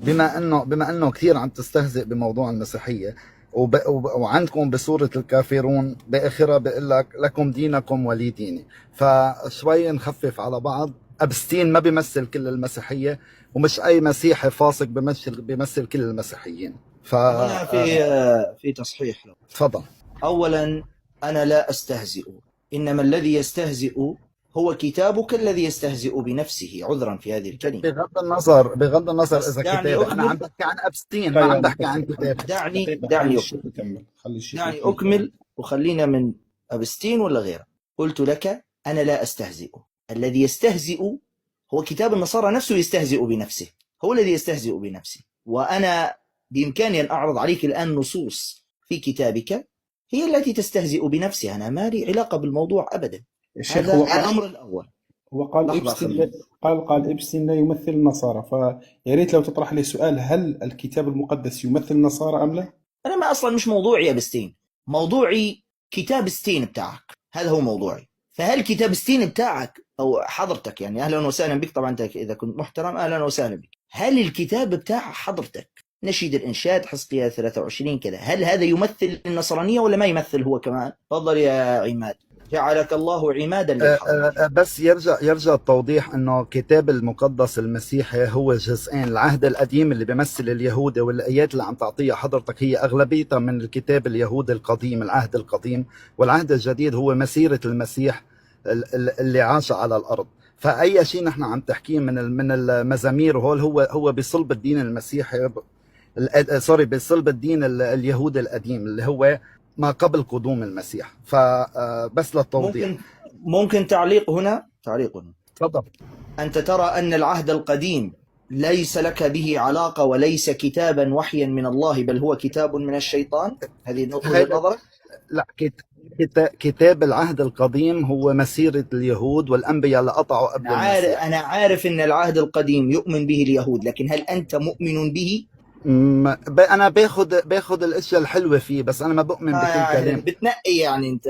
بما انه كثير عم تستهزئ بموضوع المسيحيه، وعندكم بسوره الكافرون باخرها بيقول لك لكم دينكم ولي ديني، فشوي نخفف على بعض. ابستين ما بيمثل كل المسيحيه، ومش اي مسيحي فاسق بيمثل كل المسيحيين. هنا في تصحيح له. تفضل. أولا، أنا لا أستهزئ، إنما الذي يستهزئ هو كتابك الذي يستهزئ بنفسه. عذرا في هذه الكلمة. بغض النظر إذا كتابة، أنا عم بحكي عن أبستين، ما عم بحكي عن كتابة. دعني أكمل وخلينا من أبستين ولا غيره. قلت لك أنا لا أستهزئ، الذي يستهزئ هو كتاب النصارى نفسه، يستهزئ بنفسه، هو الذي يستهزئ بنفسه. وأنا بإمكاني أن أعرض عليك الآن نصوص في كتابك هي التي تستهزئ بنفسها. أنا ما لي علاقة بالموضوع أبدا. هذا الأمر الأول. هو قال إبستين لا يمثل النصارى، فيا ريت لو تطرح لي سؤال: هل الكتاب المقدس يمثل النصارى أم لا؟ أنا ما أصلا مش موضوعي أبستين، موضوعي كتاب ستين بتاعك، هذا هو موضوعي. فهل كتاب ستين بتاعك أو حضرتك، يعني أهلا وسهلا بك طبعا، إذا كنت محترم أهلا وسهلا بك، هل الكتاب بتاع حضرتك نشيد الإنشاد حزقيال 23 كذا، هل هذا يمثل النصرانية ولا ما يمثل هو كمان؟ تفضل يا عماد، جعلك الله عمادا للحق. بس يرجع التوضيح انه الكتاب المقدس المسيحي هو جزئين. العهد القديم اللي بيمثل اليهود والايات اللي عم تعطيها حضرتك هي اغلبيتها من الكتاب اليهودي القديم، العهد القديم. والعهد الجديد هو مسيرة المسيح اللي عاش على الارض. فاي شيء نحن عم تحكيه من المزامير هو بصلب الدين المسيحي، بصلب الدين اليهودي القديم اللي هو ما قبل قدوم المسيح. فبس للتوضيح. ممكن تعليق هنا. تفضل. أنت ترى أن العهد القديم ليس لك به علاقة وليس كتابا وحيا من الله، بل هو كتاب من الشيطان؟ هذه نقطة نظرك؟ لا، كتاب العهد القديم هو مسيرة اليهود والأنبياء اللي قطعوا قبل المسيح. أنا عارف أن العهد القديم يؤمن به اليهود، لكن هل أنت مؤمن به؟ انا باخذ الاشياء الحلوه فيه، بس انا ما بؤمن بكل كلام. بتنقي يعني انت؟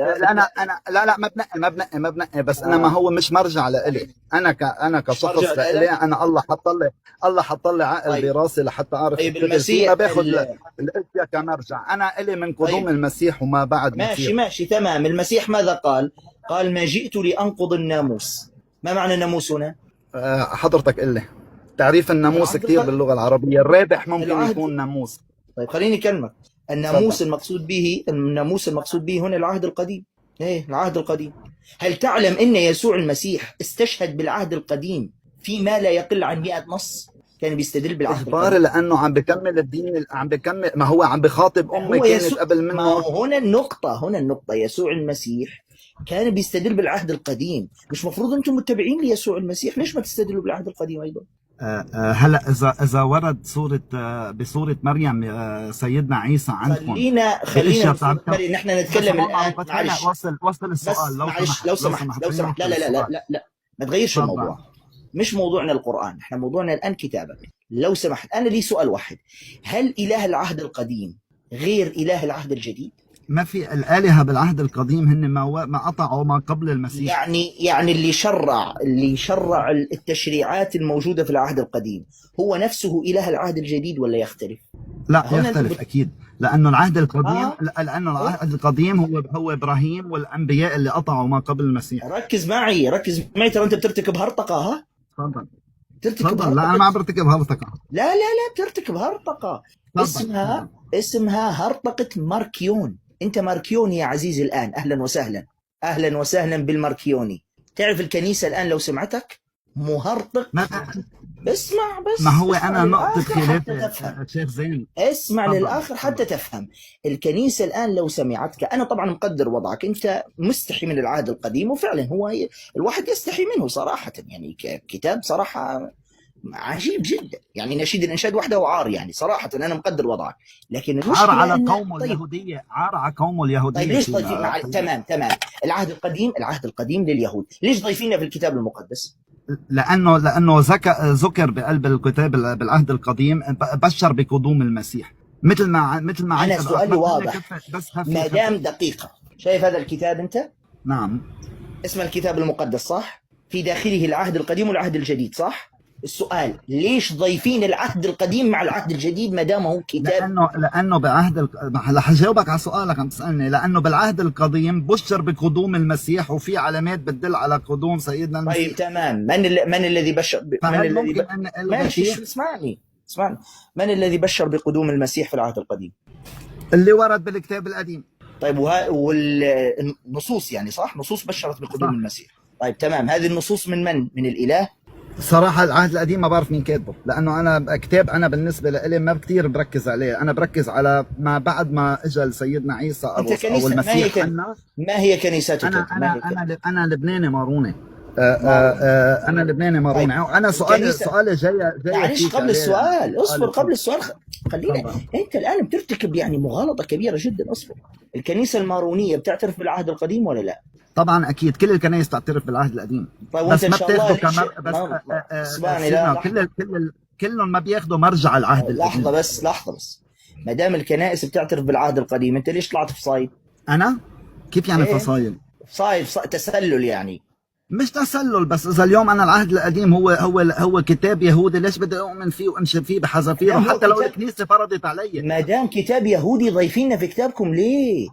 لا ما بنقي بس انا ما هو مش مرجع لإلي. انا كشخص لإلي، انا الله حط لي عقل براسي لحتى اعرف. طيب المسيح ما باخذ الاشياء كمرجع. انا إلي من قدوم المسيح وما بعد. ماشي تمام. المسيح ماذا قال؟ قال ما جئت لأنقض الناموس. ما معنى الناموس هنا؟ حضرتك إلي تعريف الناموس كثير باللغة العربية. الرابح ممكن يكون ناموس. طيب خليني أكلمك. الناموس المقصود به هنا العهد القديم. ايه العهد القديم. هل تعلم ان يسوع المسيح استشهد بالعهد القديم فيما لا يقل عن 100 نص؟ كان بيستدل بالعهد القديم لانه عم بكمل الدين، ما هو عم بخاطب امه كانت قبل منه. ما هنا النقطة يسوع المسيح كان بيستدل بالعهد القديم. مش مفروض انتم متبعين ليسوع المسيح؟ ليش ما تستدلوا بالعهد القديم ايضا؟ هلا اذا ورد بصوره مريم سيدنا عيسى عندكم، خلينا نحن نتكلم الان. وصل السؤال. لو سمحت لا ما تغيرش الموضوع. مش موضوعنا القرآن، احنا موضوعنا الان كتابك. لو سمحت، انا لي سؤال واحد: هل اله العهد القديم غير اله العهد الجديد؟ ما في الآلهة بالعهد القديم هن ما قطعوا ما قبل المسيح. يعني اللي شرع التشريعات الموجودة في العهد القديم هو نفسه إله العهد الجديد ولا يختلف؟ لا يختلف أكيد، لأنه العهد القديم لأنه العهد القديم هو إبراهيم والأنبياء اللي قطعوا ما قبل المسيح. ركز معي ترى أنت بترتكب هرطقة. ها تفضل. لا أنا ما برتكب هرطقة. لا بترتكب هرطقة. اسمها هرطقة ماركيون. أنت ماركيوني يا عزيزي الآن. أهلا وسهلا بالماركيوني. تعرف الكنيسة الآن لو سمعتك مهرطق. اسمع بس. ما هو أنا نقطة خلاف شيخ زين. اسمع للآخر حتى تفهم. الكنيسة الآن لو سمعتك، أنا طبعا مقدر وضعك، أنت مستحي من العهد القديم، وفعلا هو الواحد يستحي منه صراحة. يعني كتاب صراحة عجيب جدا. يعني نشيد الإنشاد وحده وعار، يعني صراحة أنا مقدر وضعك، لكن عار على قومه اليهودية. عار على قومه اليهودية. طيب ليش ضايفين؟ تمام. العهد القديم لليهود، ليش ضايفينه في الكتاب المقدس؟ لأنه ذكر بقلب الكتاب بالعهد القديم بشر بقدوم المسيح. مثل ما أنا سؤالي واضح. ما دام دقيقة، شايف هذا الكتاب أنت؟ نعم. اسم الكتاب المقدس صح؟ في داخله العهد القديم والعهد الجديد صح؟ السؤال ليش ضايفين العهد القديم مع العهد الجديد ما دام هو كتاب؟ لانه رح اجاوبك على سؤالك عم تسالني. لانه بالعهد القديم بشر بقدوم المسيح وفي علامات بتدل على قدوم سيدنا المسيح. طيب تمام، من الذي بشر فهل ممكن ان ماشي، اسمعني. من الذي بشر بقدوم المسيح في العهد القديم؟ اللي ورد بالكتاب القديم. طيب والنصوص يعني صح، نصوص بشرت بقدوم صح. المسيح. طيب تمام، هذه النصوص من من الإله؟ صراحة العهد القديم ما بعرف مين كاتبه، لأنه أنا كتاب أنا بالنسبة لي ما كتير بركز عليه. أنا بركز على ما بعد ما إجا سيدنا عيسى أو المسيح. ما هي كنيستك؟ أنا لبناني ماروني. أنا لبناني ماروني. طيب. أنا سؤالي جاي معلش قبل السؤال اصبر، قبل السؤال خلينا. أنت الآن بترتكب يعني مغالطة كبيرة جدا. اصبر. الكنيسة المارونية بتعترف بالعهد القديم ولا لا؟ طبعا اكيد كل الكنائس تعترف بالعهد القديم. طيب بس وانت ما بتاخذوا اسمعني. لا كلهم ما بياخذوا مرجع العهد القديم. لحظة بس. ما دام الكنائس بتعترف بالعهد القديم، انت ليش طلعت فصايد؟ انا كيف يعني فصايد؟ فصايد تسلل يعني. مش تسلل، بس اذا اليوم انا العهد القديم هو كتاب يهودي، ليش بدي اؤمن فيه وامشي فيه بحذافيره حتى لو الكنيسه فرضت علي؟ ما دام كتاب يهودي ضايفيننا في كتابكم ليه؟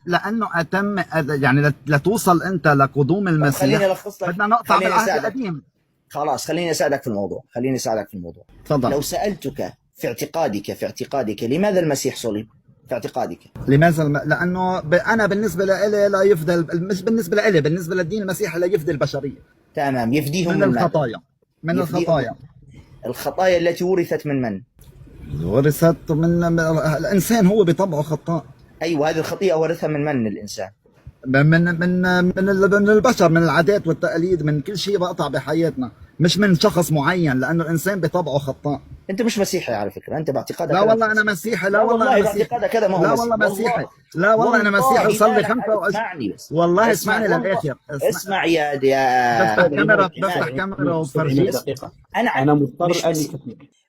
لانه اتم يعني لتوصل انت لقدوم المسيح. خليني الخص لك، بدنا نقطع بالعهد القديم. خلاص خليني اساعدك في الموضوع. تفضل. لو سالتك في اعتقادك لماذا المسيح صلب؟ في اعتقادك لماذا لانه انا بالنسبه لي لا يفدى، مش بالنسبه لي، بالنسبه للدين المسيحي لا يفدي البشريه. تمام، يفديهم من الخطايا. الخطايا التي ورثت من؟ ورثت من الانسان، هو بطبعه خطاء. ايوه، هذه الخطيئه ورثها من الانسان، من البشر، من العادات والتقاليد، من كل شيء بقطع بحياتنا، مش من شخص معين، لانه الانسان بطبعه خطاء. انت مش مسيحي على فكره، انت باعتقادك. لا والله انا مسيحي. لا والله باعتقادك هذا ما هو. لا والله مسيحي. لا والله انا مسيحي وصلي 25. اسمعني بس والله اسمعني للاخر. اسمع يا بفتح كاميرا وبفرجيك. انا مضطر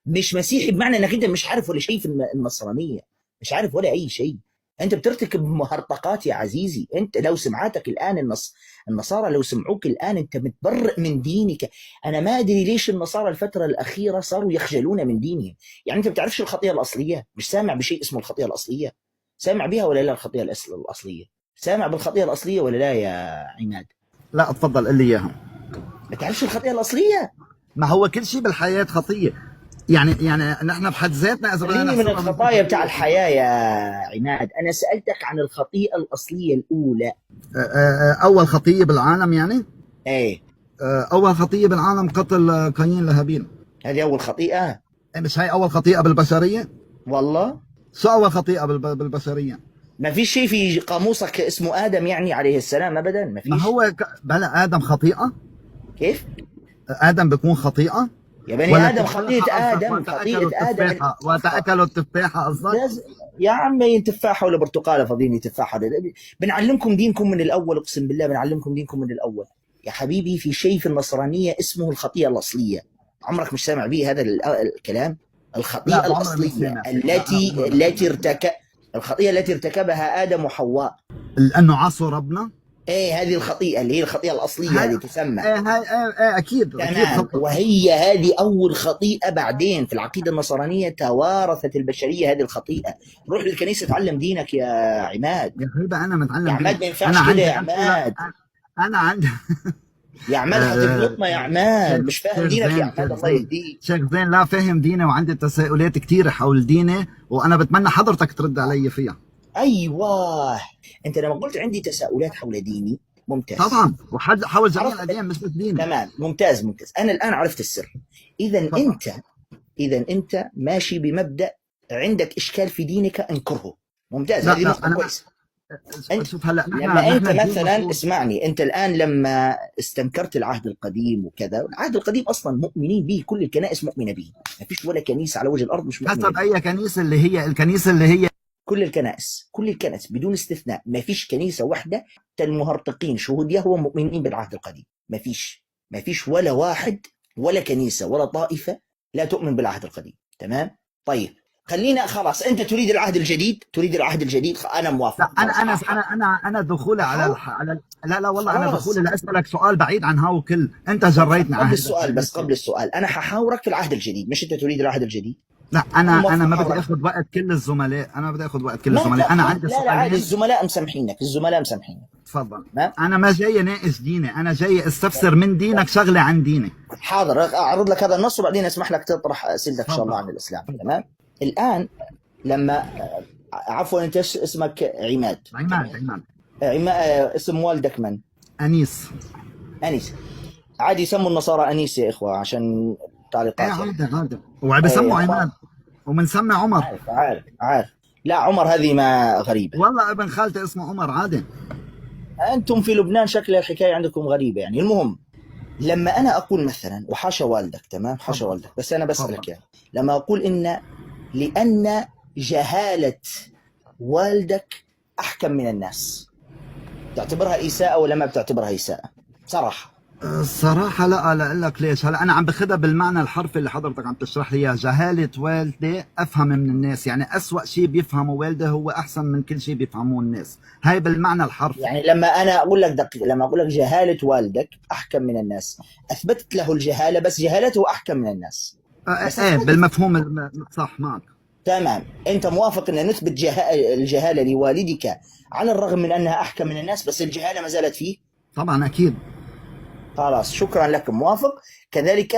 مش مسيحي بمعنى انك انت مش عارف ولا شيء في النصرانيه، مش عارف ولا اي شيء. انت بترتكب مهرطقات يا عزيزي. انت لو سمعتك الان النصارى لو سمعوك الان انت متبرئ من دينك. انا ما ادري ليش النصارى الفتره الاخيره صاروا يخجلون من دينهم. يعني انت بتعرفش الخطيئه الاصليه؟ مش سامع بشيء اسمه الخطيئه الاصليه؟ سامع بها ولا لا؟ الخطيئه الاصليه سامع بالخطيئه الاصليه ولا لا يا عماد؟ لا اتفضل قل لي اياها. ما تعرفش الخطيئه الاصليه؟ ما هو كل شيء بالحياه خطيه. يعني نحن بحد ذاتنا اذا بدنا من الخطايا بتاع الحياه يا عماد. انا سالتك عن الخطيئه الاصليه الاولى. اول خطيه بالعالم يعني؟ ايه اول خطيه بالعالم قتل قايين لهابيل. هذه اول خطيئه؟ مش هاي اول خطيئه بالبشريه؟ والله شو اول خطيئه بالبشريه؟ ما فيش شيء في قاموسك اسمه ادم يعني عليه السلام؟ ابدا ما فيش. ما هو بلا ادم خطيئه؟ كيف ادم بيكون خطيئه يا بني ادم؟ خطيئه ادم، خطيئه ادم وتاكلوا التفاحه قصدك؟ يا عمي تفاحه ولا برتقاله فاضيني تفاحه. بنعلمكم دينكم من الاول، اقسم بالله بنعلمكم دينكم من الاول يا حبيبي. في شيء في النصرانيه اسمه الخطيئه الاصليه. عمرك مش سامع به هذا الكلام؟ الخطيئه الاصليه الخطيئه التي ارتكبها ادم وحواء لانه عصوا ربنا. ايه هذه الخطيئه اللي هي الخطيئه الاصليه هذه تسمى. اكيد وهي هذه اول خطيئه. بعدين في العقيده النصرانيه توارثت البشريه هذه الخطيئه. روح للكنيسه تعلم دينك يا عماد. يا حبيبي انا متعلم يا عماد، ما ينفعش كده يا عماد. انا عندي يا عماد هتغلطنا يا عماد. مش فاهم دينك يا عماد. الله يهديك. شيخ زين لا فاهم ديني وعندي تساؤلات كثيره حول ديني، وانا بتمنى حضرتك ترد علي فيها. ايوه انت لما قلت عندي تساؤلات حول ديني، ممتاز طبعا، حول جميع الاديان مش بس ديني. تمام، ممتاز. انا الان عرفت السر. اذا انت ماشي بمبدا عندك اشكال في دينك انكره. ممتاز، هذه نقطه كويسه. شوف هلا لما انت مثلا اسمعني، انت الان لما استنكرت العهد القديم وكذا، العهد القديم اصلا مؤمنين به، كل الكنائس مؤمنه به، ما فيش ولا كنيسه على وجه الارض مش مؤمنه. حسب اي كنيسه اللي هي كل الكنائس بدون استثناء، ما فيش كنيسه واحده المهرطقين شهود يهوه مؤمنين بالعهد القديم. ما فيش ولا واحد ولا كنيسه ولا طائفه لا تؤمن بالعهد القديم. تمام؟ طيب خلينا خلاص، انت تريد العهد الجديد، تريد العهد الجديد، انا موافق. لا انا دخولي لا والله انا خلاص. دخولي لاسالك سؤال بعيد عن هاو كل، انت جريتني على قبل هذا السؤال، بس قبل السؤال انا ححاورك في العهد الجديد، مش انت تريد العهد الجديد. لا انا ما بدي موافق. اخذ وقت كل الزملاء، انا بدي اخذ وقت كل ما الزملاء، انا عندي لا لا عادي، سؤالين. الزملاء مسامحينك، الزملاء مسامحينك. تفضل. ما انا ما جاي ناقش ديني، انا جاي استفسر من دينك شغله عن ديني. حاضر، اعرض لك هذا النص وبعدين اسمح لك تطرح اسئلتك ان شاء الله عن الاسلام. تمام. الان لما عفوا انت اسمك عماد. اسم والدك من؟ انيس. انيس. عادي يسموا النصارى انيس يا اخوه عشان تعليقات. عادي وبسموا عماد وبنسمي عمر. عارف. لا عمر هذه ما غريبه. والله ابن خالتي اسمه عمر عادي. انتم في لبنان شكل الحكايه عندكم غريبه يعني. المهم لما انا اقول مثلا، وحاشا والدك، تمام، حاشا والدك، بس انا بسالك يعني، لما اقول لان جهاله والدك احكم من الناس، تعتبرها اساءه ولا ما بتعتبرها اساءه؟ صراحه. الصراحة لا اقول لك ليش. هلا انا عم باخذها بالمعنى الحرفي اللي حضرتك عم تشرح لي اياه. جهالة والدي افهم من الناس، يعني اسوأ شيء بيفهمه والدي هو احسن من كل شيء بيفهموه الناس، هاي بالمعنى الحرفي. يعني لما انا اقول لك دقيق، لما اقول لك جهاله والدك احكم من الناس، اثبتت له الجهاله، بس جهالته احكم من الناس. ايه بالمفهوم صح معك. تمام. انت موافق ان نثبت الجهاله لوالدك على الرغم من انها احكم من الناس، بس الجهاله ما زالت فيه؟ طبعا اكيد. خلاص، شكرا لك، موافق. كذلك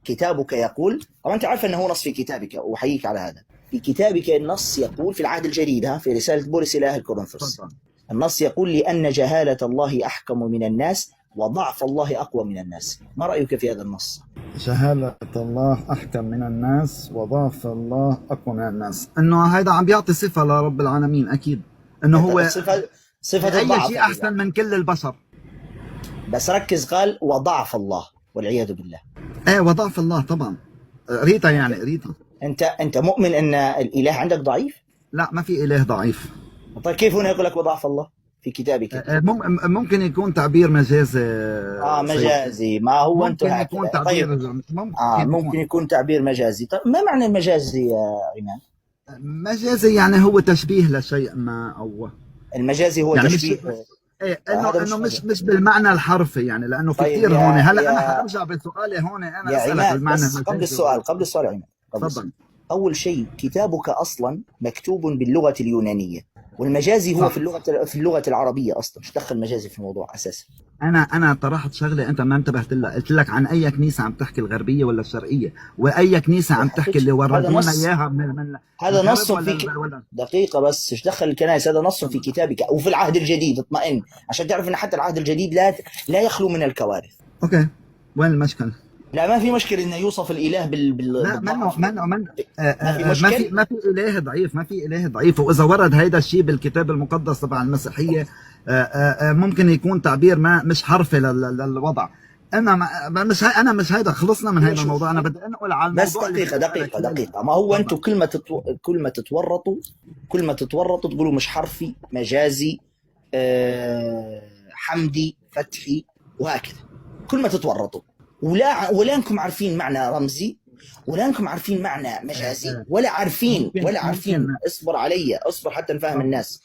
كتابك يقول، طبعا انت عارف انه هو نص في كتابك، واحييك على هذا. في كتابك النص يقول في العهد الجديد، في رساله بولس الى اهل كورنثوس، النص يقول لان جهاله الله احكم من الناس وضعف الله اقوى من الناس. ما رايك في هذا النص؟ جهالة الله احكم من الناس وضعف الله اقوى من الناس، انه هيدا عم بيعطي صفة لرب العالمين، اكيد انه هو صفه اي الضعف شيء احسن من كل البشر. بس ركز، قال وضعف الله والعياذ بالله. ايه وضعف الله طبعا. ريتا يعني ريتا. انت مؤمن ان الاله عندك ضعيف؟ لا ما في اله ضعيف. طيب كيف هنا يقول لك وضعف الله في كتابك؟ ممكن يكون تعبير مجازي. مجازي. ما هو انت ممكن يكون تعبير. طيب. ممكن يكون تعبير مجازي. طيب ما معنى المجازي يا عماد؟ مجازي يعني هو تشبيه لشيء ما، او المجازي هو يعني تشبيه. ايه انه مش بالمعنى الحرفي يعني، لانه في كثير هون. هلا انا حارجع بسؤالي هون، انا اسالك بالمعنى المجازي. قبل السؤال عماد، تفضل. اول شيء كتابك اصلا مكتوب باللغه اليونانيه، والمجازي هو في اللغه العربيه اصلا. ايش دخل المجازي في الموضوع اساسا؟ انا طرحت شغله انت ما انتبهت لها، قلت لك عن اي كنيسه عم تحكي، الغربيه ولا الشرقيه؟ واي كنيسه عم تحكي اللي وردونا اياها من هذا نص في دقيقه بس. ايش دخل الكنائس؟ هذا نص في كتابك وفي العهد الجديد. اطمئن عشان تعرف ان حتى العهد الجديد لا يخلو من الكوارث. اوكي، وين المشكله؟ لا ما في مشكله انه يوصف الاله لا ما في اله ضعيف، ما في اله ضعيف. واذا ورد هيدا الشيء بالكتاب المقدس تبع المسيحيه ممكن يكون تعبير ما مش حرفي للوضع. انا مش هيدا. خلصنا من هذا الموضوع. انا بدي انقل على الموضوع. بس دقيقه. ما هو انتم كل ما تتورطوا تقولوا مش حرفي، مجازي، حمدي، فتحي، وهكذا. كل ما تتورطوا ولا انكم عارفين معنى رمزي، ولا انكم عارفين معنى مجازي، ولا عارفين اصبر حتى نفهم الناس.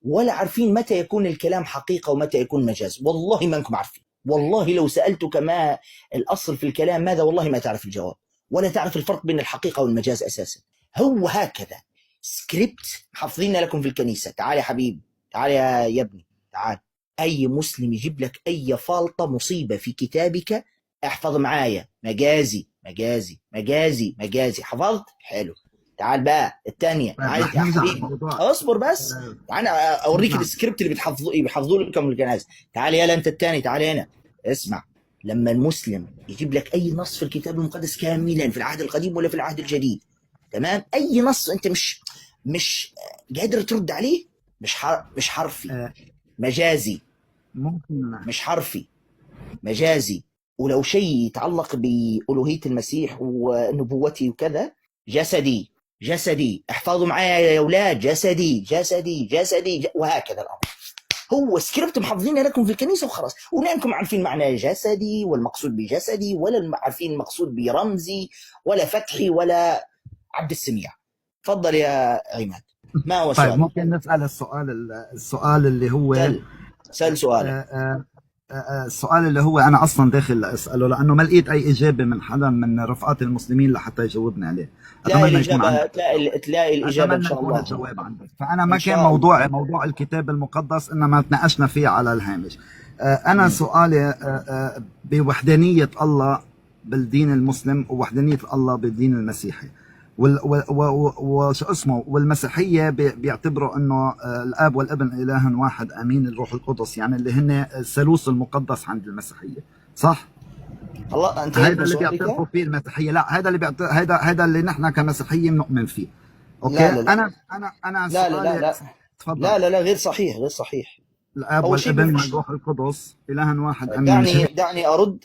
ولا عارفين متى يكون الكلام حقيقة ومتى يكون مجاز. والله ما انكم عارفين. والله لو سألتك ما الأصل في الكلام ماذا، والله ما تعرف الجواب، ولا تعرف الفرق بين الحقيقة والمجاز أساسا. هو هكذا سكريبت حافظين لكم في الكنيسة. تعال يا حبيبي، تعال يا ابني، تعال. أي مسلم يجيب لك أي فالطة مصيبة في كتابك احفظ معايا: مجازي مجازي مجازي مجازي. حفظت؟ حلو. تعال بقى الثانية. تعال يا حبيبي، اصبر بس. تعال اوريك السكريبت اللي بيحفظوه لكم الكنائس. تعال يلا انت الثاني، تعال هنا اسمع. لما المسلم يجيب لك اي نص في الكتاب المقدس كاملا، في العهد القديم ولا في العهد الجديد، تمام، اي نص انت مش قادر ترد عليه، مش حرفي، مجازي. ممكن مش حرفي، مجازي. ولو شيء يتعلق بألوهية المسيح ونبوته وكذا، جسدي. احفظوا معايا يا أولاد: جسدي. وهكذا الأمر. هو سكريبت محافظين لكم في الكنيسة وخلاص. ولا انكم عارفين معنى جسدي والمقصود بجسدي، ولا عارفين المقصود برمزي، ولا فتحي، ولا عبد السميع. تفضل يا عماد، ما هو طيب سؤال؟ ممكن نسأل السؤال اللي هو سأل سؤالك. السؤال اللي هو انا اصلا داخل اساله، لانه ما لقيت اي اجابه من حدا من رفقات المسلمين لحتى يجاوبني عليه. تلاقي اتمنى يكون الإجابة، عندك، تلاقي الإجابة إن اتمنى شاء يكون الله. الجواب عندك. فانا إن ما كان شاء الله. موضوع الكتاب المقدس انما تناقشنا فيه على الهامش. انا مم. سؤالي بوحدانيه الله بالدين المسلم ووحدانيه الله بالدين المسيحي، وشو اسمه، والمسيحيه بيعتبروا انه الاب والابن اله واحد امين الروح القدس، يعني اللي هن الثالوث المقدس عند المسيحيه، صح؟ الله، انتهيت هذا من اللي سؤالك؟ بيعترفوا فيه المسيحيه. لا، هذا اللي هذا اللي نحن كمسيحيين بنؤمن فيه. اوكي. لا لا لا انا لا لا لا سؤالي، لا تفضل. لا، غير صحيح، غير صحيح. الاب اول شيء ما والابن فيش، والروح القدس اله واحد امين، مش هيك؟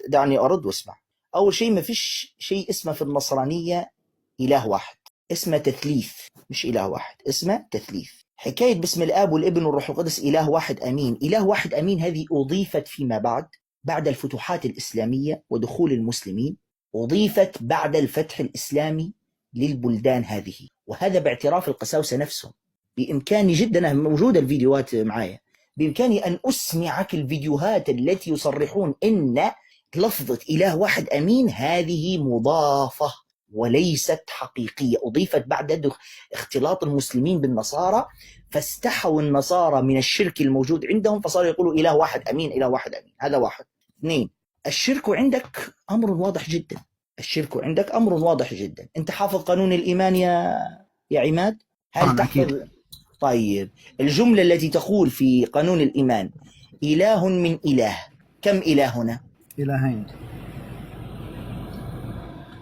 دعني ارد واسمع. اول شيء ما فيش شيء اسمه في النصرانية اله واحد، اسمه تثليث، مش اله واحد، اسمه تثليث. حكاية باسم الاب والابن والروح القدس اله واحد امين، اله واحد امين هذه اضيفت فيما بعد الفتوحات الاسلامية ودخول المسلمين، اضيفت بعد الفتح الاسلامي للبلدان هذه، وهذا باعتراف القساوسة نفسهم. بامكاني جدا، موجودة الفيديوهات معايا، بامكاني ان اسمعك الفيديوهات التي يصرحون ان لفظة اله واحد امين هذه مضافة وليست حقيقية، اضيفت بعد اختلاط المسلمين بالنصارى، فاستحوا النصارى من الشرك الموجود عندهم فصاروا يقولوا اله واحد امين، اله واحد امين. هذا واحد. اثنين، الشرك عندك امر واضح جدا، الشرك عندك امر واضح جدا. انت حافظ قانون الايمان يا عماد؟ هل تحفظ؟ أكيد. طيب، الجملة التي تقول في قانون الإيمان إله من إله، كم إله هنا؟ الهين.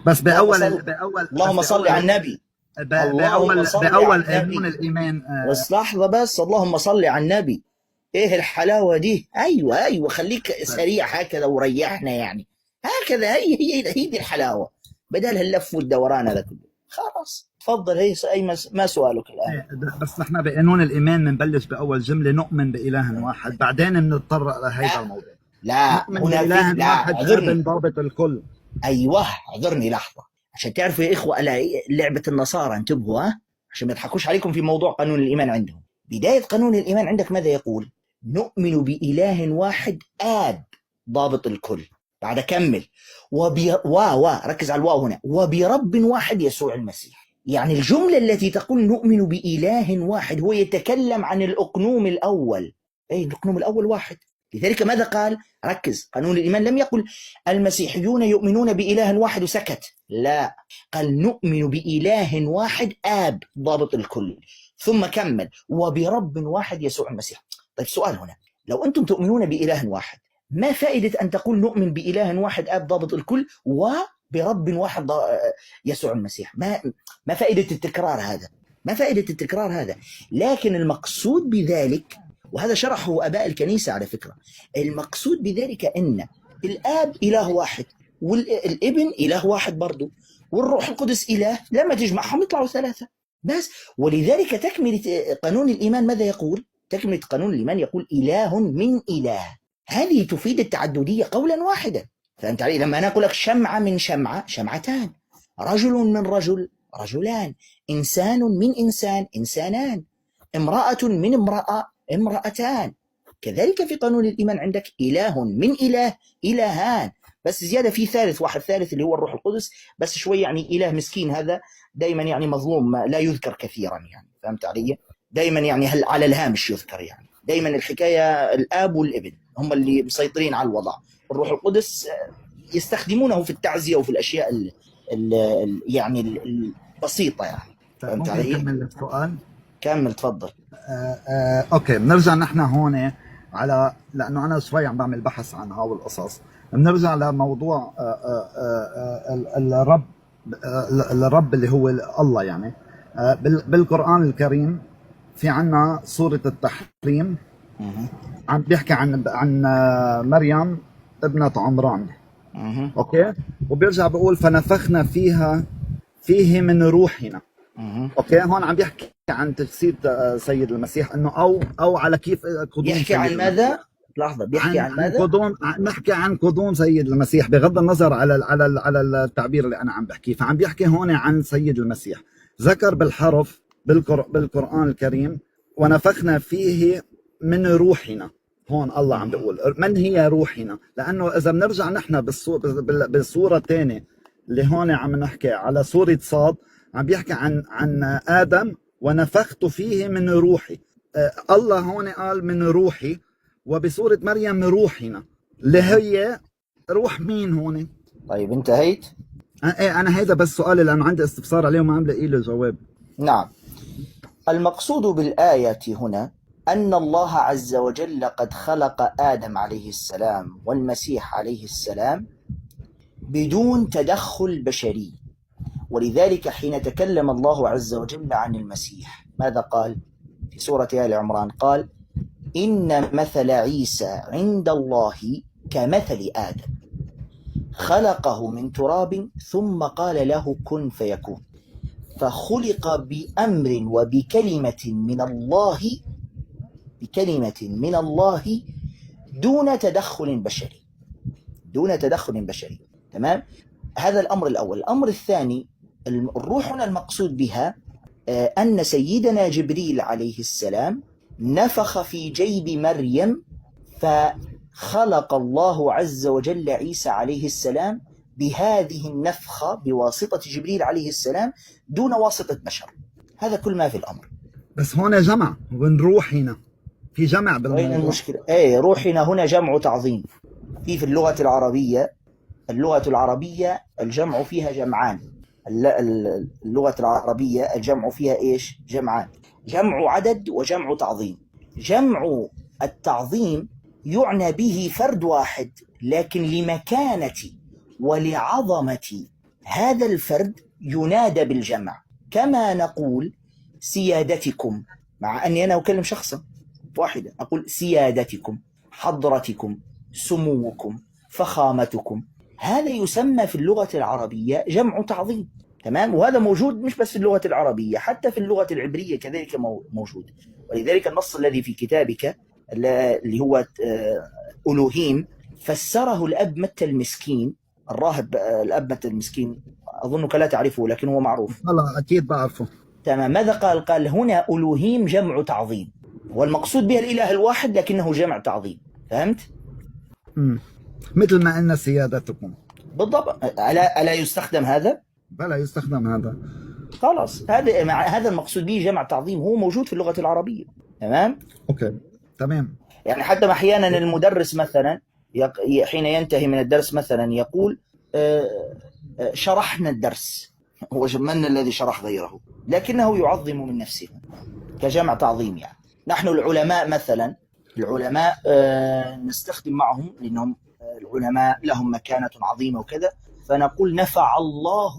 بس اللهم صل على النبي. اللهم صل على باول النبي. قانون الايمان. بس لحظة بس، اللهم صل على النبي. ايه الحلاوة دي؟ ايوه خليك سريع هكذا وريحنا يعني، هكذا هي دي الحلاوة، بدل هاللف والدوران هذا كله. خلاص تفضل، هي ما سؤالك الآن؟ بس نحن بقانون الايمان بنبلش باول جمله نؤمن باله واحد، بعدين بنتطرق لهذا الموضوع. لا، نؤمن باله واحد ابن ضابط الكل. ايوه، اعذرني لحظه عشان تعرفوا يا اخوه لعبه النصارى، انتبهوا عشان ما يضحكوش عليكم في موضوع قانون الايمان عندهم. بدايه قانون الايمان عندك ماذا يقول؟ نؤمن باله واحد اب ضابط الكل. بعد كمل، ركز على الواو هنا، وبرب واحد يسوع المسيح. يعني الجمله التي تقول نؤمن باله واحد هو يتكلم عن الاقنوم الاول. اي الاقنوم الاول واحد. لذلك ماذا قال؟ ركز، قانون الإيمان لم يقل المسيحيون يؤمنون بإله واحد وسكت، لا، قال نؤمن بإله واحد آب ضابط الكل، ثم كمل وبرب واحد يسوع المسيح. طيب سؤال هنا، لو أنتم تؤمنون بإله واحد، ما فائدة أن تقول نؤمن بإله واحد آب ضابط الكل وبرب واحد يسوع المسيح؟ ما فائدة التكرار هذا؟ ما فائدة التكرار هذا؟ لكن المقصود بذلك، وهذا شرحه آباء الكنيسة على فكرة، المقصود بذلك أن الآب إله واحد والابن إله واحد برضو والروح القدس إله، لما تجمعهم يطلعوا ثلاثة بس. ولذلك تكملة قانون الإيمان ماذا يقول؟ تكملة قانون الإيمان يقول إله من إله، هذه تفيد التعددية قولا واحدا. فأنت علي لما أنا أقول لك شمعة من شمعة شمعتان، رجل من رجل رجلان، إنسان من إنسان إنسانان، امرأة من امرأة امرأتان. كذلك في قانون الإيمان عندك إله من إله إلهان، بس زيادة في ثالث، واحد ثالث اللي هو الروح القدس، بس شوي يعني إله مسكين هذا دائما يعني مظلوم، لا يذكر كثيرا يعني، فهمت علي؟ دائما يعني هل على الهامش يذكر، يعني دائما الحكاية الآب والابن هم اللي مسيطرين على الوضع، الروح القدس يستخدمونه في التعزية وفي الأشياء يعني البسيطة يعني، فهمت علي؟ كمل السؤال. كمل تفضل. اوكي، بنرجع نحن هون على، لانه انا شوي عم بعمل بحث عن هاو القصص، بنرجع لموضوع الرب اللي هو الله يعني. بالقرآن الكريم في عنا سورة التحريم عم بيحكي عن مريم ابنة عمران. اوكي، وبيرجع بيقول فنفخنا فيه من روحنا. اوكي، هون عم بيحكي عن تجسيد سيد المسيح، انه او على كيف قدوم بيحكي عن ماذا؟ لحظه، بيحكي عن ماذا؟ نحكي عن قدوم سيد المسيح بغض النظر على التعبير اللي انا عم بحكيه. فعم بيحكي هون عن سيد المسيح، ذكر بالحرف بالقرآن الكريم ونفخنا فيه من روحنا. هون الله عم بيقول من هي روحنا، لأنه إذا بنرجع نحن بالصورة الثانية اللي هون عم نحكي على سورة صاد، عم بيحكي عن آدم ونفخت فيه من روحي. الله هون قال من روحي، وبسورة مريم روحنا اللي هي روح مين هون؟ طيب انتهيت؟ ايه انا هيدا بس سؤالي لانه عندي استفسار عليه وما عم لاقي له جواب. نعم. المقصود بالآية هنا أن الله عز وجل قد خلق آدم عليه السلام والمسيح عليه السلام بدون تدخل بشري. ولذلك حين تكلم الله عز وجل عن المسيح ماذا قال؟ في سورة آل عمران قال: إن مثل عيسى عند الله كمثل آدم خلقه من تراب ثم قال له كن فيكون، فخلق بأمر وبكلمة من الله دون تدخل بشري. تمام؟ هذا الأمر الأول. الأمر الثاني، الروح هنا المقصود بها أن سيدنا جبريل عليه السلام نفخ في جيب مريم، فخلق الله عز وجل عيسى عليه السلام بهذه النفخة بواسطة جبريل عليه السلام دون واسطة بشر. هذا كل ما في الأمر. بس هون جمع وين روحنا، في جمع وين بالموضوع. المشكلة؟ روحنا هنا جمع تعظيم. في اللغة العربية الجمع فيها جمعان. اللغة العربية الجمع فيها إيش؟ جمعان: جمع عدد وجمع تعظيم. جمع التعظيم يعنى به فرد واحد، لكن لمكانة ولعظمة هذا الفرد ينادى بالجمع. كما نقول سيادتكم، مع أني أنا أكلم شخصا واحدا، أقول سيادتكم، حضرتكم، سموكم، فخامتكم. هذا يسمى في اللغة العربية جمع تعظيم. تمام؟ وهذا موجود مش بس في اللغة العربية، حتى في اللغة العبرية كذلك موجود. ولذلك النص الذي في كتابك اللي هو ألوهيم فسره الأب متى المسكين، الراهب الأب متى المسكين، أظنك لا تعرفه لكن هو معروف. والله أكيد بعرفه. تمام. ماذا قال؟ قال هنا ألوهيم جمع تعظيم، والمقصود بها الإله الواحد لكنه جمع تعظيم. فهمت؟ مثل ما قلنا سيادتكم بالضبط. ألا يستخدم هذا؟ بلا يستخدم هذا. خلاص، هذا المقصود به جمع تعظيم، هو موجود في اللغة العربية. تمام؟ اوكي تمام. يعني حتى أحيانا المدرس مثلا حين ينتهي من الدرس مثلا يقول شرحنا الدرس، هو من الذي شرح غيره، لكنه يعظم من نفسه كجمع تعظيم. يعني نحن العلماء مثلا، نستخدم معهم لأنهم العلماء لهم مكانة عظيمة وكذا، فنقول نفع الله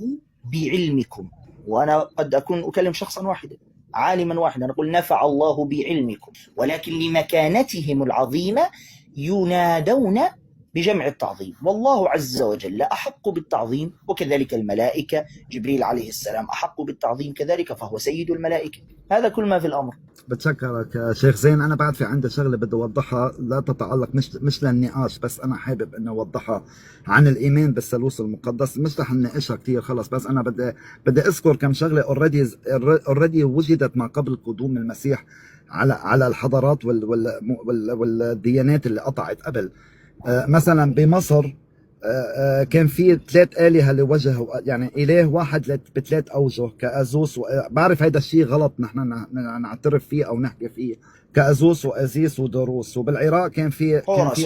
بعلمكم. وأنا قد أكون أكلم شخصا واحدا، عالما واحدا، نقول نفع الله بعلمكم، ولكن لمكانتهم العظيمة ينادون بجمع التعظيم. والله عز وجل أحق بالتعظيم، وكذلك الملائكة، جبريل عليه السلام أحق بالتعظيم كذلك، فهو سيد الملائكة. هذا كل ما في الأمر. بتشكرك شيخ زين. أنا بعد في عندي شغلة بدي أوضحها، لا تتعلق مش للنقاش، بس أنا حابب إنه أوضحها عن الإيمان بالثالوث المقدس. مش رح نناقشها كثير خلص، بس أنا بدي أذكر كم شغلة اوريدي وجدت ما قبل قدوم المسيح على الحضارات والديانات اللي قطعت قبل. مثلا بمصر كان في 3 آلهة لوجه، يعني إله واحد ب3 أوجه كأزوس بعرف هيدا الشيء غلط نحن نعترف فيه أو نحكي فيه، كأزوس وأزيس ودروس. وبالعراق كان في هورس.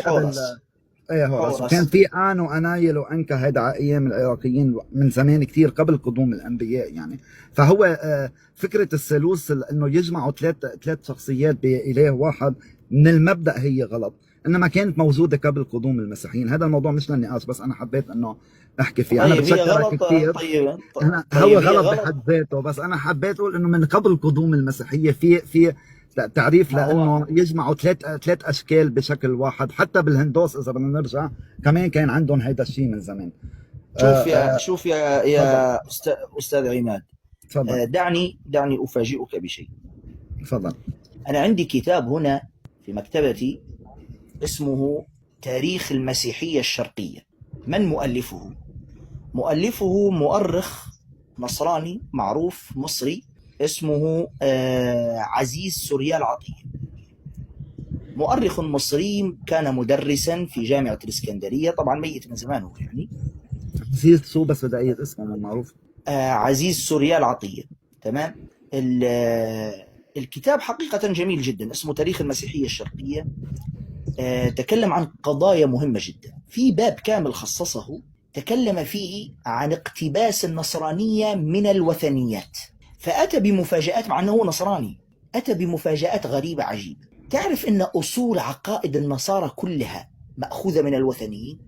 كان في آن وأنايل وأنكا، هيدا على أيام العراقيين من زمان كتير قبل قدوم الأنبياء. يعني فهو فكرة الثالوث إنه يجمعوا 3 شخصيات بإله واحد من المبدأ هي غلط، انما كانت موجوده قبل قدوم المسيحيين. هذا الموضوع مش للنقاش، بس انا حبيت انه احكي فيه. انا بتشكرك كثير. هو غلط بحد ذاته، بس انا حبيت اقول انه من قبل قدوم المسيحيه في تعريف لانه يجمعوا 3 اشكال بشكل واحد. حتى بالهندوس اذا بدنا نرجع كمان كان عندهم هيدا الشيء من زمان. شوف يا استاذ عماد، تفضل. دعني افاجئك بشيء. تفضل. انا عندي كتاب هنا في مكتبتي اسمه تاريخ المسيحية الشرقية. من مؤلفه؟ مؤلفه مؤرخ نصراني معروف مصري اسمه عزيز سوريال عطية، مؤرخ مصري، كان مدرسا في جامعة الإسكندرية، طبعا ميت من زمان هو يعني. نسيت شو بس بدي أعيد اسمه مو معروف. عزيز سوريال عطية. تمام. الكتاب حقيقة جميل جدا، اسمه تاريخ المسيحية الشرقية. تكلم عن قضايا مهمة جدا، في باب كامل خصصه تكلم فيه عن اقتباس النصرانية من الوثنيات، فأتى بمفاجآت، مع أنه نصراني أتى بمفاجآت غريبة عجيبة. تعرف أن أصول عقائد النصارى كلها مأخوذة من الوثنيين،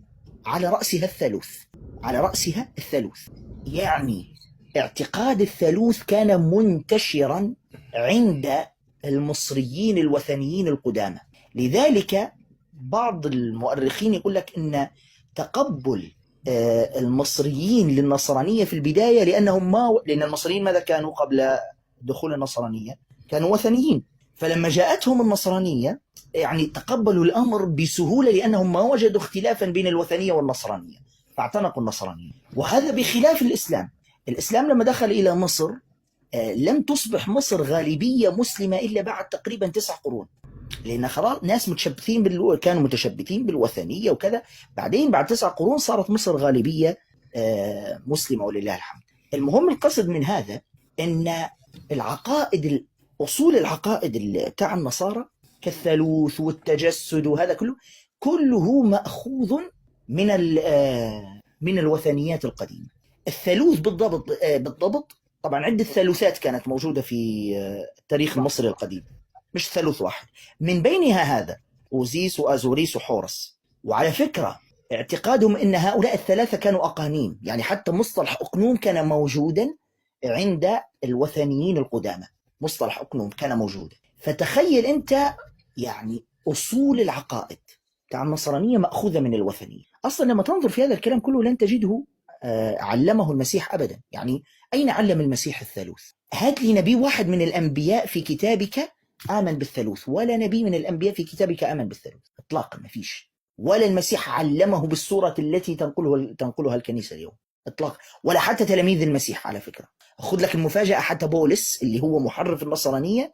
على رأسها الثالوث، على رأسها الثالوث. يعني اعتقاد الثالوث كان منتشرا عند المصريين الوثنيين القدامى. لذلك بعض المؤرخين يقول لك إن تقبل المصريين للنصرانية في البداية لأن المصريين ماذا كانوا قبل دخول النصرانية؟ كانوا وثنيين، فلما جاءتهم النصرانية يعني تقبلوا الأمر بسهولة لأنهم ما وجدوا اختلافا بين الوثنية والنصرانية فاعتنقوا النصرانية. وهذا بخلاف الإسلام. الإسلام لما دخل إلى مصر لم تصبح مصر غالبية مسلمة إلا بعد تقريبا 9 قرون، لأن خلاص ناس متشبثين كانوا متشبثين بالوثنية وكذا. بعدين بعد 9 قرون صارت مصر غالبية مسلمة ولله الحمد. المهم القصد من هذا أن العقائد، أصول العقائد بتاع النصارى كالثالوث والتجسد وهذا كله مأخوذ من الوثنيات القديمة. الثالوث بالضبط طبعا عدة ثالوثات كانت موجودة في التاريخ المصري القديم، مش ثالوث واحد، من بينها هذا أوزيس وأزوريس وحورس. وعلى فكرة اعتقادهم أن هؤلاء الثلاثة كانوا أقانيم، يعني حتى مصطلح أقنوم كان موجودا عند الوثنيين القدامى، مصطلح أقنوم كان موجودا. فتخيل أنت يعني أصول العقائد بتاع النصرانية مأخوذة من الوثنية. أصلا لما تنظر في هذا الكلام كله لن تجده علمه المسيح أبدا. يعني أين علم المسيح الثالوث؟ هات لي نبي واحد من الأنبياء في كتابك آمن بالثالوث، ولا نبي من الأنبياء في كتابك آمن بالثالوث إطلاقا، ما فيش. ولا المسيح علمه بالصورة التي تنقلها الكنيسة اليوم إطلاقا، ولا حتى تلاميذ المسيح. على فكرة خذ لك المفاجأة، حتى بولس اللي هو محرف النصرانية،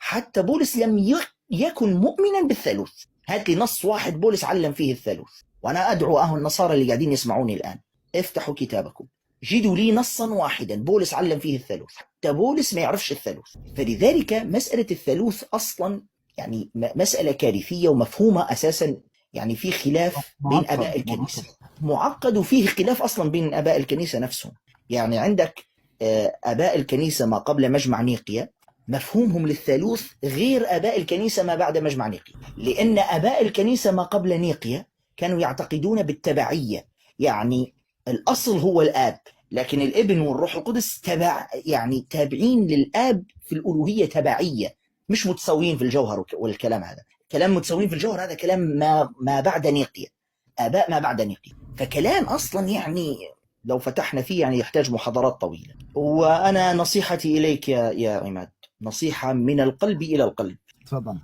حتى بولس لم يكن مؤمنا بالثالوث. هات لي نص واحد بولس علم فيه الثالوث، وأنا أدعو النصارى اللي قاعدين يسمعوني الآن افتحوا كتابكم جدوا لي نصا واحدا بولس علم فيه الثالوث. حتى بولس ما يعرفش الثالوث. فلذلك مسألة الثالوث أصلا يعني مسألة كارثية ومفهومة أساسا، يعني في خلاف بين أباء الكنيسة، معقد، وفيه خلاف أصلا بين أباء الكنيسة نفسهم. يعني عندك أباء الكنيسة ما قبل مجمع نيقيا مفهومهم للثالوث غير أباء الكنيسة ما بعد مجمع نيقيا، لأن أباء الكنيسة ما قبل نيقيا كانوا يعتقدون بالتبعية، يعني الأصل هو الآب، لكن الابن والروح القدس يعني تابعين للآب في الألوهية تبعية، مش متساويين في الجوهر. والكلام هذا كلام متساويين في الجوهر، هذا كلام ما بعد نيقيا، آباء ما بعد نيقيا. فكلام أصلا يعني لو فتحنا فيه يعني يحتاج محاضرات طويلة. وأنا نصيحتي إليك يا عماد نصيحة من القلب إلى القلب، تفضل.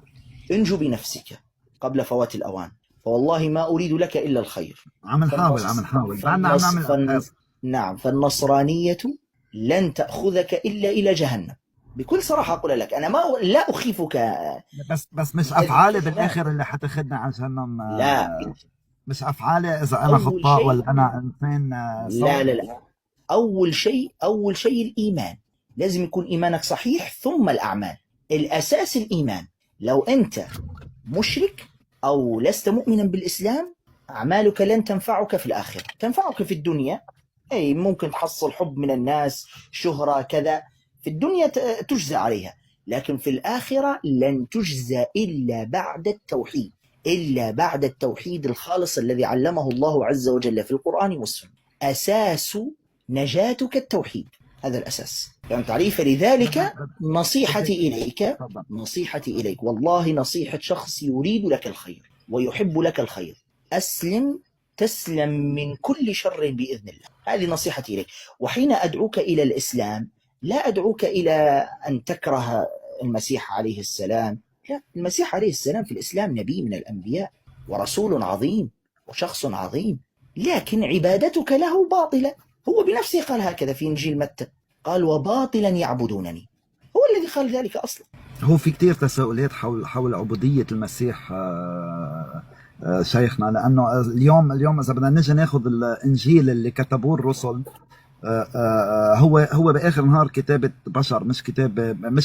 انجو بنفسك قبل فوات الأوان، فوالله ما أريد لك إلا الخير. عم نحاول بعدنا عم نعمل. نعم، فالنصرانية لن تأخذك إلا إلى جهنم. بكل صراحة أقول لك أنا لا أخيفك، بس مش أفعالي بالآخر اللي حتاخذنا عن جهنم. لا، مش أفعالي إذا أنا خطاء ولا أنا إنسان لا لا لا. أول شيء الإيمان، لازم يكون إيمانك صحيح، ثم الأعمال. الأساس الإيمان. لو أنت مشرك أو لست مؤمنا بالإسلام أعمالك لن تنفعك في الآخرة، تنفعك في الدنيا، أي ممكن تحصل حب من الناس، شهرة، كذا، في الدنيا تجزى عليها، لكن في الآخرة لن تجزى إلا بعد التوحيد، إلا بعد التوحيد الخالص الذي علمه الله عز وجل في القرآن والسنة. أساس نجاتك التوحيد، هذا الأساس. فهمت علي؟ فلذلك نصيحتي إليك والله نصيحة شخص يريد لك الخير ويحب لك الخير، أسلم تسلم من كل شر بإذن الله. هذه نصيحتي إليك. وحين أدعوك إلى الإسلام لا أدعوك إلى أن تكره المسيح عليه السلام، لا، المسيح عليه السلام في الإسلام نبي من الأنبياء ورسول عظيم وشخص عظيم، لكن عبادتك له باطلة، هو بنفسه قال هكذا في إنجيل متى، قال وباطلا يعبدونني، هو الذي قال ذلك أصلا. هو في كتير تساؤلات حول عبودية المسيح شيخنا، لأنه اليوم إذا بدنا نجي ناخذ الإنجيل اللي كتبوه الرسل، هو بآخر النهار كتابة بشر، مش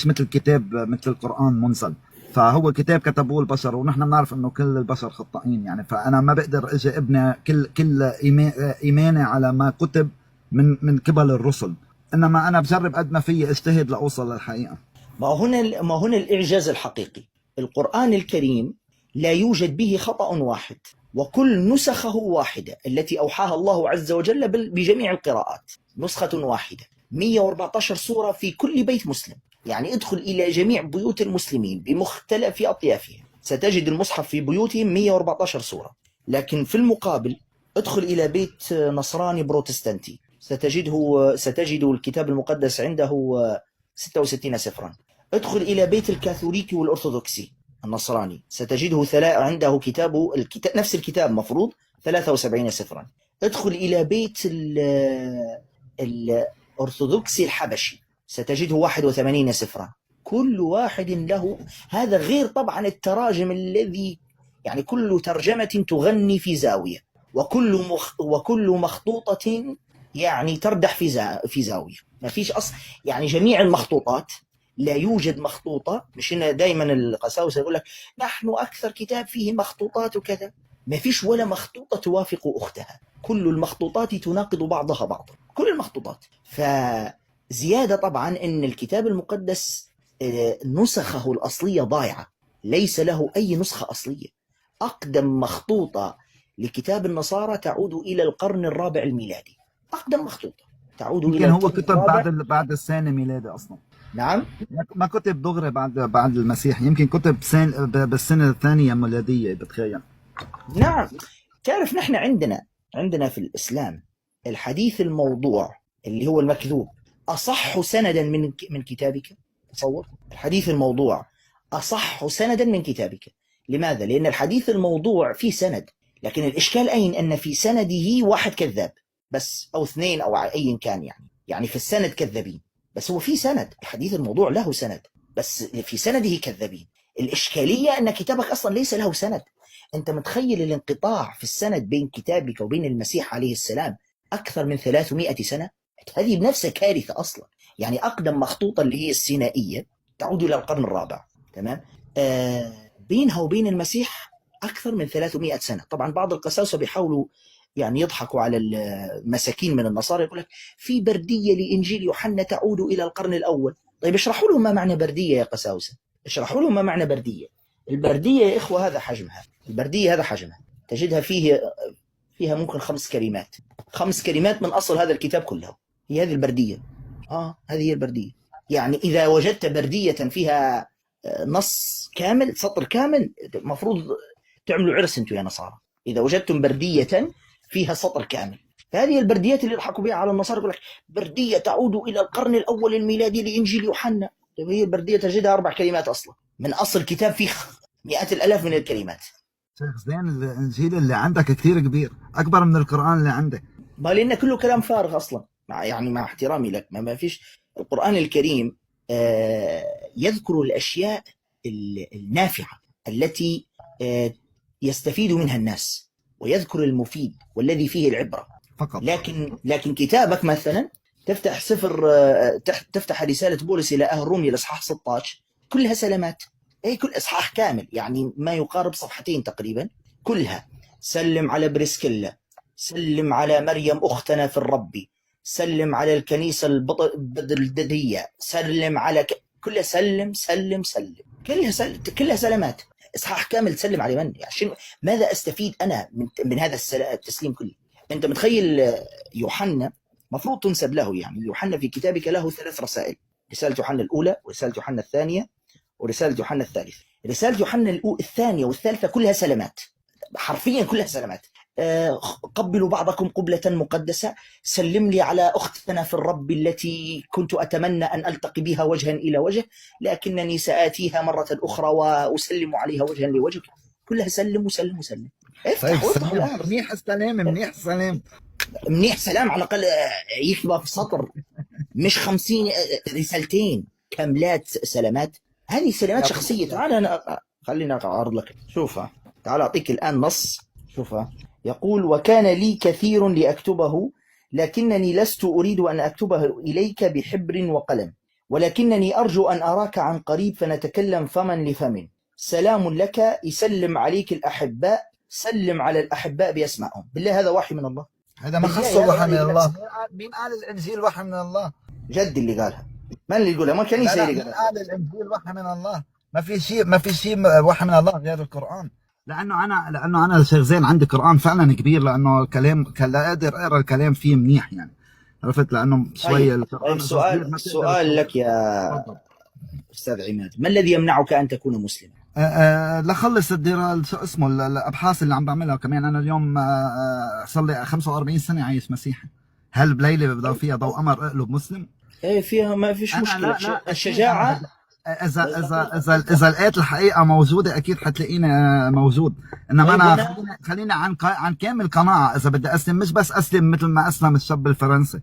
مثل مثل القرآن منزل. فهو كتاب كتبوه البشر، ونحن بنعرف انه كل البشر خطائين يعني. فانا ما بقدر اجي ابني كل ايماني على ما كتب من قبل الرسل، انما انا بجرب قد ما فيي اجتهد لاوصل للحقيقه. ما هنا الإعجاز الحقيقي. القرآن الكريم لا يوجد به خطأ واحد، وكل نسخه واحدة التي أوحاها الله عز وجل بجميع القراءات، نسخة واحدة، 114 سورة في كل بيت مسلم. يعني ادخل إلى جميع بيوت المسلمين بمختلف أطيافها ستجد المصحف في بيوتهم 114 سورة. لكن في المقابل ادخل إلى بيت نصراني بروتستانتي ستجد الكتاب المقدس عنده 66 سفرا. ادخل إلى بيت الكاثوليكي والأرثوذكسي النصراني ستجده عنده نفس الكتاب مفروض 73 سفرا. ادخل إلى بيت الأرثوذكسي الحبشي ستجده 81 سفرا. كل واحد له هذا، غير طبعا التراجم الذي يعني كل ترجمة تغني في زاوية، وكل مخطوطة يعني تردح في زاوية. ما فيش أصل يعني جميع المخطوطات، لا يوجد مخطوطة، مش إن دايما القساوسة يقول لك نحن أكثر كتاب فيه مخطوطات وكذا، ما فيش ولا مخطوطة توافق أختها، كل المخطوطات تناقض بعضها بعضا، كل المخطوطات. فزيادة طبعا إن الكتاب المقدس نسخه الأصلية ضايعة، ليس له أي نسخة أصلية. أقدم مخطوطة لكتاب النصارى تعود إلى القرن الرابع الميلادي، أقدم مخطوطة تعود إلى يمكن هو القرن كتب الرابع. بعد الثاني ميلادي اصلا. نعم، ما كتب دغري بعد المسيح، يمكن كتب بالسنه الثانيه ميلاديه بتخيل. نعم. تعرف نحن عندنا في الإسلام الحديث الموضوع اللي هو المكذوب أصح سندا من كتابك. تصور الحديث الموضوع أصح سندا من كتابك. لماذا؟ لأن الحديث الموضوع فيه سند، لكن الإشكال أين؟ أن في سنده واحد كذاب بس، أو اثنين، أو أي كان، يعني في السند كذابين، بس هو في سند. الحديث الموضوع له سند بس في سنده كذابين. الإشكالية أن كتابك أصلا ليس له سند. أنت متخيل الانقطاع في السند بين كتابك وبين المسيح عليه السلام أكثر من 300 سنة؟ هذه بنفسها كارثة أصلا. يعني أقدم مخطوطة اللي هي السينائية تعود إلى القرن الرابع، تمام؟ بينها وبين المسيح أكثر من 300 سنة. طبعا بعض القساوسة بيحاولوا يعني يضحكوا على المساكين من النصارى، يقول لك في بردية لإنجيل يوحنا تعود إلى القرن الأول. طيب اشرحوا لهم ما معنى بردية يا قساوسة، اشرحوا لهم ما معنى بردية. البردية يا إخوة هذا حجمها، البردية هذا حجمها، تجدها فيها ممكن 5 كلمات، 5 كلمات من أصل هذا الكتاب كله، هي هذه البردية. هذه هي البردية. يعني إذا وجدت بردية فيها نص كامل، سطر كامل، مفروض تعملوا عرس انتم يا نصارى إذا وجدتم بردية فيها سطر كامل. فهذه البرديات اللي يضحكوا بها على النصارى، يقول لك بردية تعود إلى القرن الأول الميلادي لإنجيل يوحنا. طيب هي البردية تجدها 4 كلمات أصلا، من أصل كتاب فيه مئات الآلاف من الكلمات. شيخ زين، الانجيل اللي عندك كثير كبير، اكبر من القران اللي عندك. ما لأن كله كلام فارغ أصلا، مع احترامي لك، ما فيش. القرآن الكريم يذكر الأشياء النافعة التي يستفيد منها الناس، ويذكر المفيد والذي فيه العبرة فقط. لكن كتابك مثلا تفتح تفتح رسالة بولس إلى أهل روميا الإصحاح 16 كلها سلامات. كل إصحاح كامل يعني ما يقارب صفحتين تقريبا، كلها سلم على بريسكيلا، سلم على مريم أختنا في الرب، سلم على الكنيسة البدردية، سلم على كلها سلم سلم سلم، كلها سلامات. إصحاح كامل تسلم على من؟ عشان ماذا أستفيد أنا من هذا التسليم كله؟ أنت متخيل يوحنا مفروض تنسب له، يعني يوحنا في كتابك له 3 رسائل: رسالة يوحنا الأولى، ورسالة يوحنا الثانية، ورسالة يوحنا الثالثة. رسالة يوحنا الثانية والثالثة كلها سلامات، حرفيا كلها سلامات. قبلوا بعضكم قبلة مقدسة، سلم لي على أختنا في الرب التي كنت أتمنى أن ألتقي بها وجها إلى وجه، لكنني سآتيها مرة أخرى وأسلم عليها وجها لوجه. كلها سلم وسلم وسلم. افتح وافتح الآن. منيح السلام. منيح سلام على الأقل يكتبها في سطر، مش 50 رسالتين كاملات سلامات. هذه سلامات شخصية. تعال أنا خلينا أعرض لك، شوفها، تعال أعطيك الآن نص، شوفها. يقول: وكان لي كثير لأكتبه، لكنني لست أريد أن أكتبه إليك بحبر وقلم، ولكنني أرجو أن أراك عن قريب فنتكلم فما لفم. سلام لك، يسلم عليك الأحباء، سلم على الأحباء بأسمائهم. بالله هذا وحي من الله؟ هذا ما بالله خصه هذا وحي من وحي الله. بنفسه. مين قال الانجيل وحي من الله؟ جد اللي قالها، من اللي يقولها؟ ما لا الكنيسة لا، اللي مين قالها. قال الانجيل وحي من الله؟ ما في شيء وحي من الله غير القران. لانه انا شيخ زين عندي قران فعلا كبير، لانه الكلام لا قادر اقرا الكلام فيه منيح يعني، عرفت؟ لانه شويه طيب القران إذا سؤال صغير ما تقدر سؤال لك يا تفضل. أستاذ عماد، ما الذي يمنعك أن تكون مسلما؟ لخلص الدراسة، شو اسمه، الابحاث اللي عم بعملها. كمان انا اليوم صار لي 45 سنه عايش مسيحي. هل بليله بضل ضوء قمر اقلب مسلم؟ ايه فيها، ما فيش انا مشكلة. لا الشجاعة. اذا لقيت الحقيقه موجوده اكيد حتلاقيني موجود. انما طيب انا هنا خليني عن كامل قناعه. اذا بدي اسلم مش بس اسلم مثل ما اسلم الشاب الفرنسي.